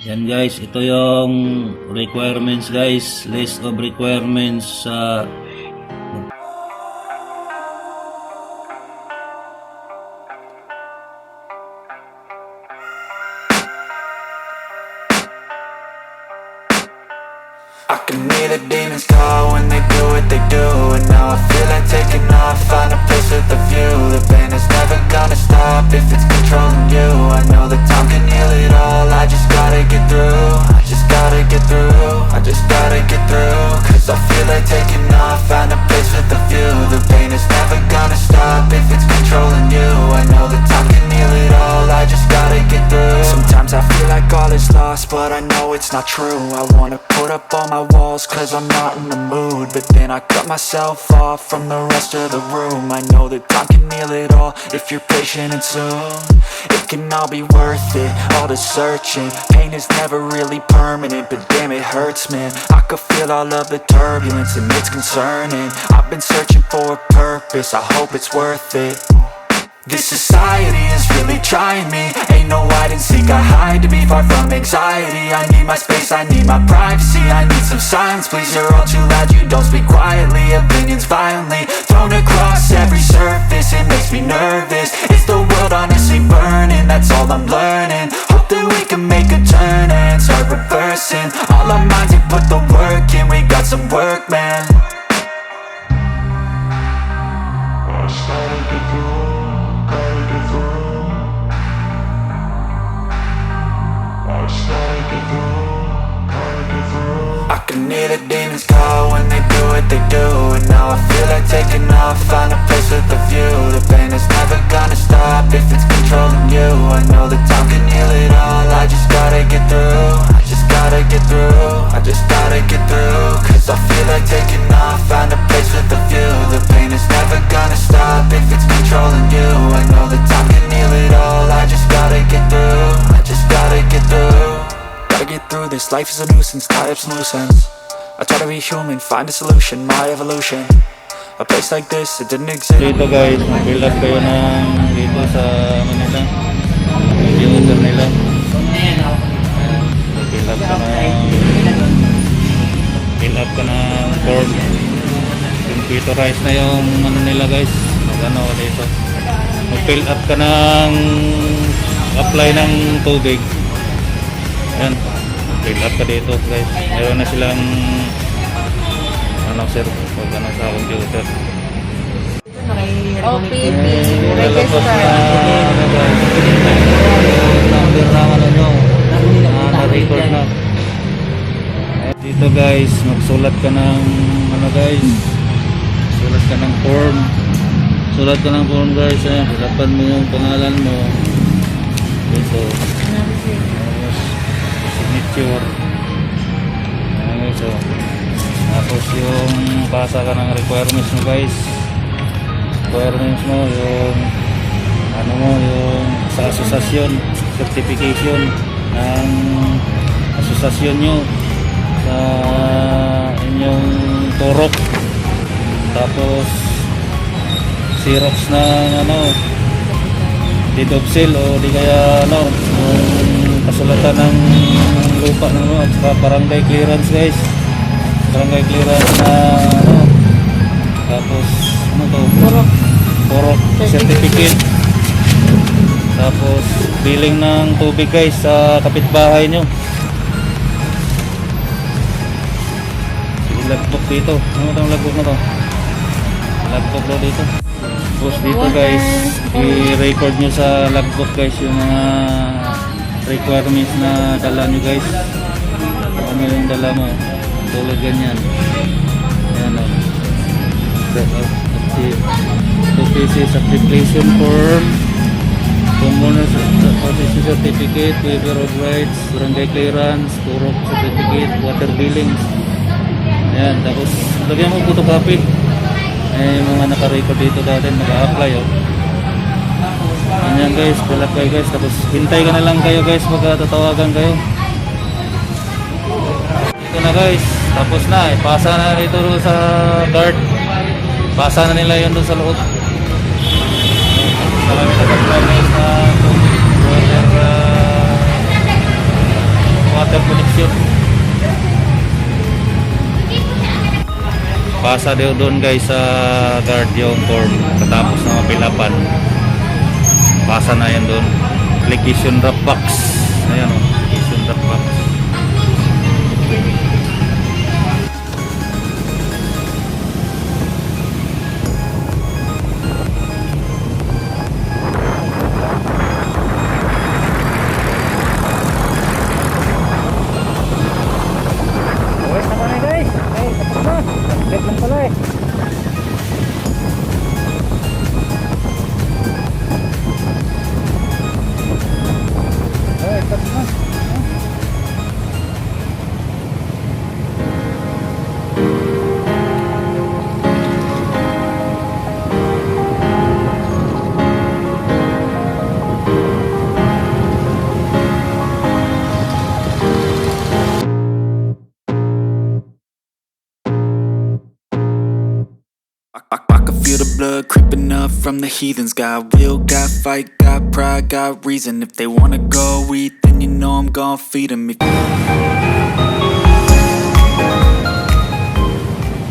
Yan guys, ito yung requirements guys, list of requirements sa I can hear the demons call when they do what they do. And now I feel like taking off, find a place with a view. The pain is never gonna stop if it's controlling you. I know that time can heal it all, I just gotta get through. I just gotta get through, I just gotta get through. Cause I feel like taking off, find a place with a view. The pain is never gonna stop if it's controlling you. I know that time can heal it all, I just gotta get through. Sometimes I feel like all is lost, but I know it's not true. I wanna put up all my walls cause I'm not in the mood, but then I cut myself off from the rest of the room. I know that time can heal it all if you're patient and soon it can all be worth it, all the searching. Pain is never really permanent, but damn it hurts man. I could feel all of the turbulence and it's concerning. I've been searching for a purpose, I hope it's worth it. This society is really trying me. Ain't no hide and seek, I hide to be far from anxiety. I need my space, I need my privacy. I need some silence, please, you're all too loud. You don't speak quietly, opinions violently thrown across every surface. It makes me nervous, it's the world honestly burning. That's all I'm learning, hope that we can make a turn and start reversing all our minds and put the work in. We got some work, man. I started to do. I can hear the demons call when they do what they do. And now I feel like taking off, find a place with a view. The pain is never gonna stop if it's controlling you. I know that time can heal it all, I just gotta get through. I just gotta get through, I just gotta get through. Cause I feel like taking off, find a place with a view. The pain is never gonna stop if it's controlling you. I know that time can heal it all, I just gotta get through. I just gotta get through. Gotta get through this, life is a nuisance, tie up some loose ends. I try to be human, find a solution, my evolution. A place like this, it didn't exist. dito guys, mag-fill up kayo ng dito sa Manila yung user nila. Fill up ka ng form. Computerize na yung ano nila guys. Mag-ano dito, mag-fill up ka ng apply ng tubig. Ayan, fill up ka dito guys. Meron na silang ano sir, pag ano sa computer. OPP register. Number na ano nyo, na-record na. Dito guys, magsulat ka ng ano guys, sulat ka ng form. Sulat ka ng form guys. Ayan, hirapan mo yung pangalan mo dito, signature. Ayan, so tapos yung basa ka ng requirements mo guys. Requirements mo yung ano mo, yung sa asosasyon, certification ng asosasyon nyo sa inyong turok. Tapos xerox ng ano, deed of sale o di kaya ano, yung kasulatan ng lupa ng at saka barangay clearance guys. Barangay clearance na ano, tapos ano to, turok certificate. Tapos billing ng tubig guys sa kapitbahay nyo. Logbook dito, ano itong logbook na to? Logbook daw dito. Tapos dito guys, i-record nyo sa logbook guys yung mga requirements na dala nyo guys. Ano yung dala mo, tulad ganyan. Ayan o, 2 pieces application form, Homeowners certificate, Waiver of rights, barangay clearance, turok certificate, water billing. Ayan, tapos lagyan mo photocopy. Mga naka-record dito dati, naka-apply oh. Ayan guys, fill up kayo guys. Tapos hintay ka na lang kayo guys pagka tatawagan kayo. Dito na guys, tapos na, ipasa na dito sa guard. Pasa na nila yun doon sa loob. Marami na pag-promise na water water connection. Pasa daw doon guys sa guard yung form katapos na mapilapan. Pasa na yan doon. Application drop box. Ayan o, application drop box. I can feel the blood creeping up from the heathens. Got will, got fight, got pride, got reason. If they wanna go eat, then you know I'm gon' feed them.